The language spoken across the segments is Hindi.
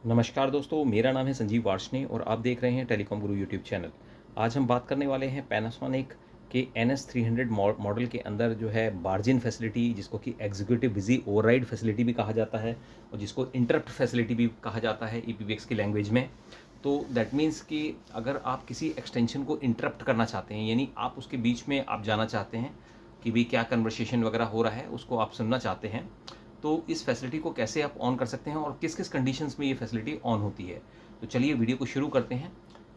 नमस्कार दोस्तों, मेरा नाम है संजीव वार्ष्णेय और आप देख रहे हैं टेलीकॉम गुरु यूट्यूब चैनल। आज हम बात करने वाले हैं पैनासोनिक के NS300 मॉडल के अंदर जो है बार्जिन फैसिलिटी, जिसको कि एग्जीक्यूटिव बिजी ओवरराइड फैसिलिटी भी कहा जाता है और जिसको इंटरप्ट फैसिलिटी भी कहा जाता है EPBX की लैंग्वेज में। तो दैट मीन्स कि अगर आप किसी एक्सटेंशन को इंटरप्ट करना चाहते हैं, यानी आप उसके बीच में आप जाना चाहते हैं कि भाई क्या कन्वर्सेशन वगैरह हो रहा है, उसको आप सुनना चाहते हैं, तो इस फैसिलिटी को कैसे आप ऑन कर सकते हैं और किस किस कंडीशंस में ये फैसिलिटी ऑन होती है। तो चलिए वीडियो को शुरू करते हैं।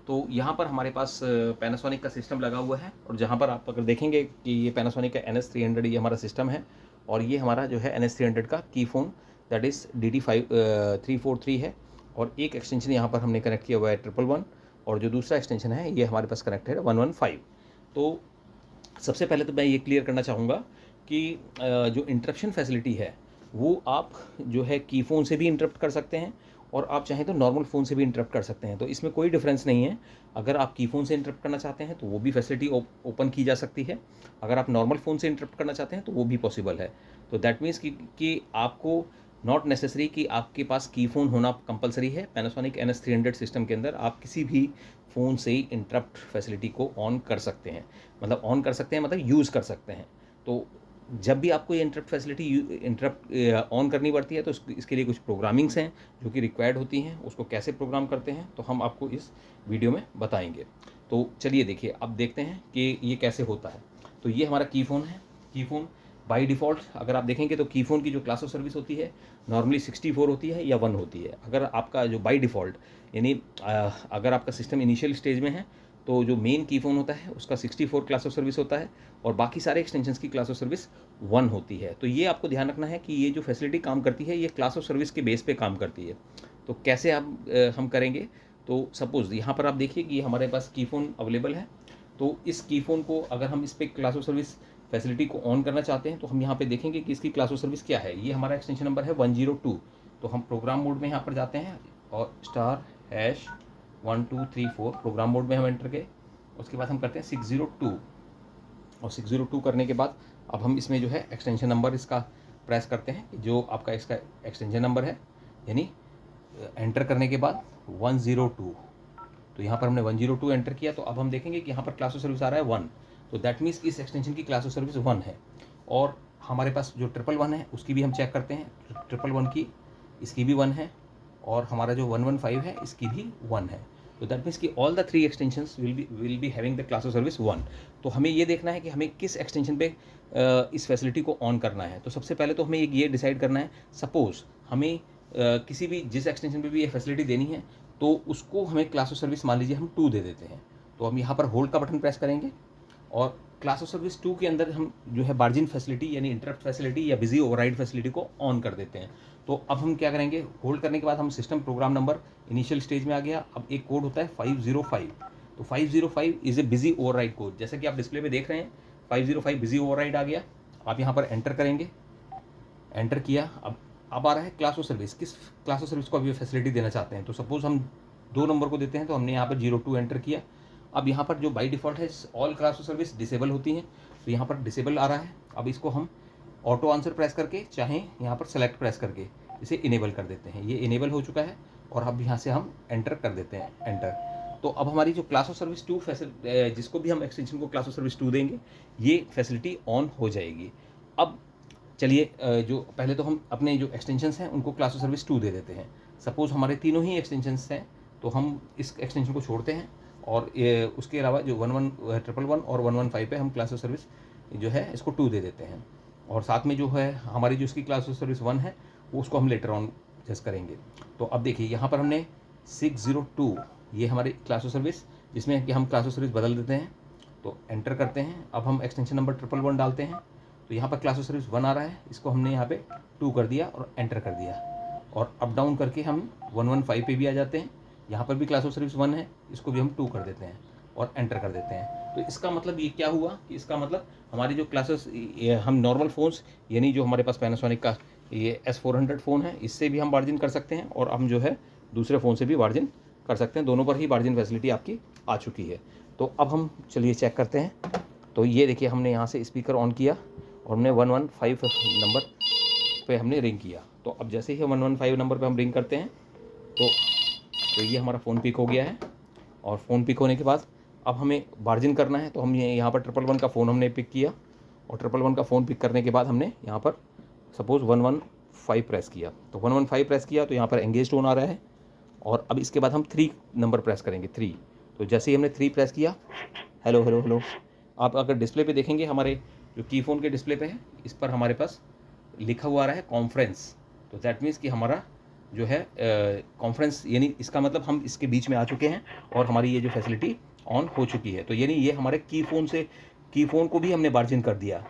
तो यहाँ पर हमारे पास पैनासोनिक का सिस्टम लगा हुआ है और जहाँ पर आप अगर देखेंगे कि ये पैनासोनिक का NS300 ये हमारा सिस्टम है और ये हमारा जो है NS300 का की फ़ोन दैट इज़ DD343 है और एक एक्सटेंशन यहाँ पर हमने कनेक्ट किया हुआ है 111 और जो दूसरा एक्सटेंशन है ये हमारे पास कनेक्ट है 115। तो सबसे पहले तो मैं ये क्लियर करना चाहूँगा कि जो इंटरप्शन फैसिलिटी है वो आप जो है की फ़ोन से भी इंटरप्ट कर सकते हैं और आप चाहें तो नॉर्मल फ़ोन से भी इंटरप्ट कर सकते हैं। तो इसमें कोई डिफरेंस नहीं है। अगर आप की फ़ोन से इंटरप्ट करना चाहते हैं तो वो भी फैसिलिटी ओपन की जा सकती है। अगर आप नॉर्मल फ़ोन से इंटरप्ट करना चाहते हैं तो वो भी पॉसिबल है। तो दैट मीन्स कि आपको नॉट नेसेसरी कि आपके पास की फ़ोन होना कंपलसरी है। पैनासोनिक NS300 सिस्टम के अंदर आप किसी भी फ़ोन से ही इंटरप्ट फैसिलिटी को ऑन कर सकते हैं। मतलब ऑन कर सकते हैं मतलब यूज़ कर सकते हैं। तो जब भी आपको ये इंटरप्ट फैसिलिटी इंटरप्ट ऑन करनी पड़ती है तो इसके लिए कुछ प्रोग्रामिंग्स हैं जो कि रिक्वायर्ड होती हैं। उसको कैसे प्रोग्राम करते हैं तो हम आपको इस वीडियो में बताएंगे। तो चलिए देखिए, अब देखते हैं कि ये कैसे होता है। तो ये हमारा की फ़ोन है। की फ़ोन बाय डिफ़ॉल्ट अगर आप देखेंगे तो की फ़ोन की जो क्लास ऑफ सर्विस होती है नॉर्मली 64 होती है या 1 होती है। अगर आपका जो बाय डिफ़ॉल्ट यानी अगर आपका सिस्टम इनिशियल स्टेज में है तो जो मेन की फ़ोन होता है उसका 64 क्लास ऑफ सर्विस होता है और बाकी सारे एक्सटेंशंस की क्लास ऑफ सर्विस 1 होती है। तो ये आपको ध्यान रखना है कि ये जो फैसिलिटी काम करती है ये क्लास ऑफ सर्विस के बेस पे काम करती है। तो कैसे हम करेंगे, तो सपोज़ यहाँ पर आप देखिए कि ये हमारे पास की फ़ोन अवेलेबल है। तो इस की फ़ोन को अगर हम इस पर क्लास ऑफ सर्विस फैसिलिटी को ऑन करना चाहते हैं तो हम यहाँ पे देखेंगे कि इसकी क्लास ऑफ सर्विस क्या है। ये हमारा एक्सटेंशन नंबर है 102। तो हम प्रोग्राम मोड में यहाँ पर जाते हैं और *#1234 प्रोग्राम मोड में हम एंटर गए। उसके बाद हम करते हैं 602 और 602 करने के बाद अब हम इसमें जो है एक्सटेंशन नंबर इसका प्रेस करते हैं जो आपका इसका एक्सटेंशन नंबर है, यानी एंटर करने के बाद 102। तो यहाँ पर हमने 102 एंटर किया तो अब हम देखेंगे कि यहाँ पर क्लास ऑफ सर्विस आ रहा है 1। तो दैट मीन्स इस एक्सटेंशन की क्लास ऑफ सर्विस 1 है। और हमारे पास जो 111 है उसकी भी हम चेक करते हैं। 111 की इसकी भी 1 है और हमारा जो 115 है इसकी भी 1 है। तो दैट मीन्स कि all the 3 extensions will be having the class of service 1। तो हमें ये देखना है कि हमें किस एक्सटेंशन पे इस फैसिलिटी को ऑन करना है। तो सबसे पहले तो हमें ये डिसाइड करना है, सपोज़ हमें किसी भी जिस एक्सटेंशन पे भी ये फैसिलिटी देनी है तो उसको हमें क्लास ऑफ सर्विस मान लीजिए हम 2 दे देते हैं। तो हम यहाँ पर होल्ड का बटन प्रेस करेंगे और क्लास ऑफ सर्विस 2 के अंदर हम जो है बार्जिन फैसिलिटी यानी इंटरप्ट फैसिलिटी या बिजी ओवरराइड फैसिलिटी को ऑन कर देते हैं। तो अब हम क्या करेंगे, होल्ड करने के बाद हम system program number initial stage में आ गया। अब एक कोड होता है 505। तो 505 is a busy override code, जैसे कि आप डिस्प्ले में देख रहे हैं 505 बिजी ओवरराइड आ गया। आप यहाँ पर एंटर करेंगे, एंटर किया। अब आ रहा है क्लास ऑफ सर्विस, किस क्लास ऑफ सर्विस को अभी फैसिलिटी देना चाहते हैं। तो सपोज़ हम 2 नंबर को देते हैं तो हमने यहाँ पर 02 एंटर किया। अब यहाँ पर जो बाई डिफ़ॉल्ट है all class of service disable होती हैं, तो यहाँ पर डिसेबल आ रहा है। अब इसको हम ऑटो आंसर प्रेस करके चाहें यहाँ पर सेलेक्ट प्रेस करके इसे इनेबल कर देते हैं। ये इनेबल हो चुका है और अब यहाँ से हम एंटर कर देते हैं, एंटर। तो अब हमारी जो क्लास ऑफ सर्विस 2 जिसको भी हम एक्सटेंशन को क्लास ऑफ सर्विस 2 देंगे ये फैसिलिटी ऑन हो जाएगी। अब चलिए जो पहले तो हम अपने जो एक्सटेंशंस हैं उनको क्लास ऑफ सर्विस 2 दे देते हैं। सपोज़ हमारे तीनों ही एक्सटेंशंस हैं तो हम इस एक्सटेंशन को छोड़ते हैं और उसके अलावा जो 111 और 115 पे हम क्लास ऑफ सर्विस जो है इसको 2 दे देते हैं और साथ में जो है हमारी जो इसकी क्लास ऑफ सर्विस 1 है वो उसको हम लेटर ऑन जस्ट करेंगे। तो अब देखिए यहाँ पर हमने 602 ये हमारी क्लास ऑफ सर्विस जिसमें कि हम क्लास ऑफ सर्विस बदल देते हैं। तो एंटर करते हैं। अब हम एक्सटेंशन नंबर 111 डालते हैं तो यहाँ पर क्लास ऑफ सर्विस 1 आ रहा है, इसको हमने यहाँ पे 2 कर दिया और एंटर कर दिया और अप डाउन करके हम 115 पे भी आ जाते हैं। यहाँ पर भी क्लास ऑफ सर्विस 1 है, इसको भी हम 2 कर देते हैं और एंटर कर देते हैं। तो इसका मतलब ये क्या हुआ कि इसका मतलब हमारी जो क्लासेस हम नॉर्मल फ़ोन्स यानी जो हमारे पास पैनासोनिक का ये S400 फ़ोन है इससे भी हम मार्जिन कर सकते हैं और हम जो है दूसरे फ़ोन से भी मार्जिन कर सकते हैं। दोनों पर ही मार्जिन फैसिलिटी आपकी आ चुकी है। तो अब हम चलिए चेक करते हैं। तो ये देखिए हमने यहाँ से स्पीकर ऑन किया और हमने 115 नंबर पे हमने रिंग किया। तो अब जैसे ही 115 नंबर पे हम रिंग करते हैं तो ये हमारा फ़ोन पिक हो गया है। और फ़ोन पिक होने के बाद अब हमें मार्जिन करना है, तो हम ये यहाँ पर 111 का फ़ोन हमने पिक किया, और 111 का फ़ोन पिक करने के बाद हमने यहाँ पर सपोज़ 115 प्रेस किया, तो 115 प्रेस किया तो यहाँ पर एंगेज टोन आ रहा है। और अब इसके बाद हम 3 नंबर प्रेस करेंगे, 3। तो जैसे ही हमने 3 प्रेस किया, हेलो हेलो हेलो, आप अगर डिस्प्ले पे देखेंगे हमारे जो की फ़ोन के डिस्प्ले पे है, इस पर हमारे पास लिखा हुआ आ रहा है कॉन्फ्रेंस। तो दैट मीन्स कि हमारा जो है कॉन्फ्रेंस, यानी इसका मतलब हम इसके बीच में आ चुके हैं और हमारी ये जो फैसिलिटी ऑन हो चुकी है। तो यानी ये हमारे की फ़ोन को भी हमने मार्जिन कर दिया।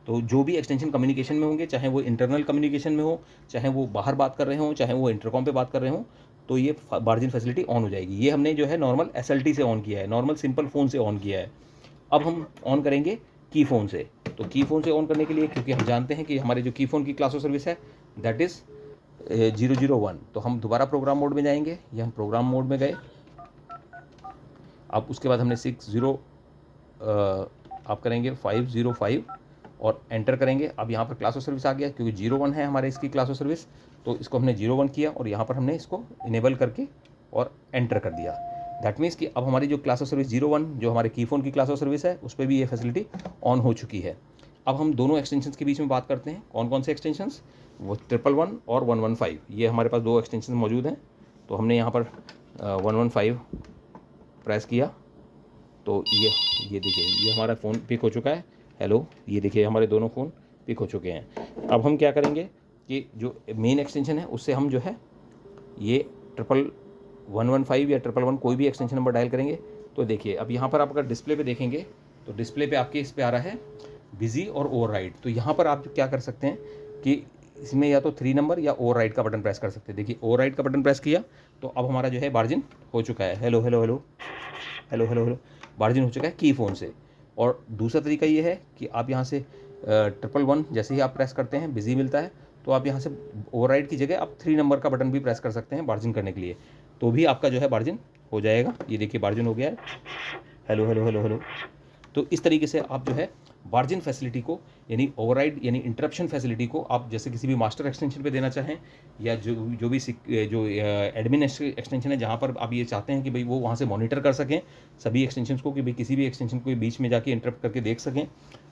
तो जो भी एक्सटेंशन कम्युनिकेशन में होंगे, चाहे वो इंटरनल कम्युनिकेशन में हो, चाहे वो बाहर बात कर रहे हों, चाहे वो इंटरकॉम पे बात कर रहे हों, तो ये मार्जिन फैसिलिटी ऑन हो जाएगी। ये हमने जो है नॉर्मल SLT से ऑन किया है, नॉर्मल सिंपल फ़ोन से ऑन किया है। अब हम ऑन करेंगे की फ़ोन से। तो की फ़ोन से ऑन करने के लिए, क्योंकि हम जानते हैं कि हमारे जो की फ़ोन की क्लास ऑफ सर्विस है दैट इज़ 001, तो हम दोबारा प्रोग्राम मोड में जाएंगे। ये हम प्रोग्राम मोड में गए। अब उसके बाद हमने 60 आप करेंगे 505 और एंटर करेंगे। अब यहाँ पर क्लास ऑफ सर्विस आ गया, क्योंकि 01 है हमारे इसकी क्लास ऑफ सर्विस, तो इसको हमने 01 किया और यहाँ पर हमने इसको इनेबल करके और एंटर कर दिया। दैट मीन्स कि अब हमारी जो क्लास ऑफ सर्विस 01 जो हमारे की फ़ोन की क्लास ऑफ सर्विस है, उस पर भी ये फैसिलिटी ऑन हो चुकी है। अब हम दोनों एक्सटेंशंस के बीच में बात करते हैं। कौन कौन से एक्सटेंशंस? वो 111 और 115, ये हमारे पास 2 एक्सटेंशन मौजूद हैं। तो हमने यहाँ पर 115 प्रेस किया, तो ये देखिए ये हमारा फ़ोन पिक हो चुका है। हेलो, ये देखिए हमारे दोनों फ़ोन पिक हो चुके हैं। अब हम क्या करेंगे कि जो मेन एक्सटेंशन है उससे हम जो है ये 115 या 111 कोई भी एक्सटेंशन नंबर डायल करेंगे। तो देखिए अब यहाँ पर आप अगर डिस्प्ले पे देखेंगे तो डिस्प्ले पे आपके इस पे आ रहा है बिज़ी और ओवरराइड। तो यहाँ पर आप क्या कर सकते हैं कि इसमें या तो 3 नंबर या ओवरराइड का बटन प्रेस कर सकते हैं। देखिए ओवरराइड का बटन प्रेस किया तो अब हमारा जो है मार्जिन हो चुका है। Hello hello hello hello hello hello, margin हो चुका है की फ़ोन से। और दूसरा तरीका ये है कि आप यहाँ से 111 जैसे ही आप प्रेस करते हैं बिज़ी मिलता है, तो आप यहाँ से ओवरराइड की जगह आप 3 नंबर का बटन भी प्रेस कर सकते हैं मार्जिन करने के लिए, तो भी आपका जो है मार्जिन हो जाएगा। ये देखिए मार्जिन हो गया है। Hello hello hello hello. तो इस तरीके से आप जो है मार्जिन फैसिलिटी को, यानी ओवरराइड यानी इंटरप्शन फैसिलिटी को आप जैसे किसी भी मास्टर एक्सटेंशन पे देना चाहें, या जो भी जो एडमिन एक्सटेंशन है जहाँ पर आप ये चाहते हैं कि भाई वो वहाँ से मॉनिटर कर सकें सभी एक्सटेंशंस को, कि भाई किसी भी एक्सटेंशन को बीच में जाके इंटरप्ट करके देख सकें,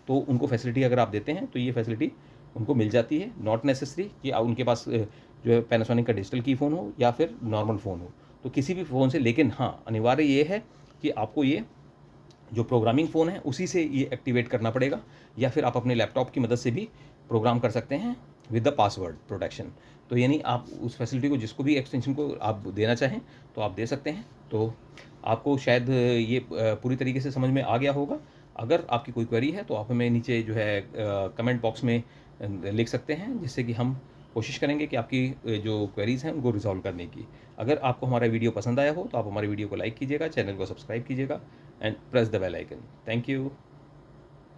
तो उनको फैसिलिटी अगर आप देते हैं तो ये फैसिलिटी उनको मिल जाती है। नॉट नेसेसरी कि उनके पास जो है पैनासोनिक का डिजिटल की फ़ोन हो या फिर नॉर्मल फ़ोन हो, तो किसी भी फ़ोन से। लेकिन हाँ, अनिवार्य ये है कि आपको ये जो प्रोग्रामिंग फ़ोन है उसी से ये एक्टिवेट करना पड़ेगा, या फिर आप अपने लैपटॉप की मदद से भी प्रोग्राम कर सकते हैं विद द पासवर्ड प्रोटेक्शन। तो यानी आप उस फैसिलिटी को जिसको भी एक्सटेंशन को आप देना चाहें तो आप दे सकते हैं। तो आपको शायद ये पूरी तरीके से समझ में आ गया होगा। अगर आपकी कोई क्वेरी है तो आप हमें नीचे जो है कमेंट बॉक्स में लिख सकते हैं, जिससे कि हम कोशिश करेंगे कि आपकी जो क्वेरीज़ हैं उनको रिजॉल्व करने की। अगर आपको हमारा वीडियो पसंद आया हो तो आप हमारे वीडियो को लाइक कीजिएगा, चैनल को सब्सक्राइब कीजिएगा, and press the bell icon. Thank you.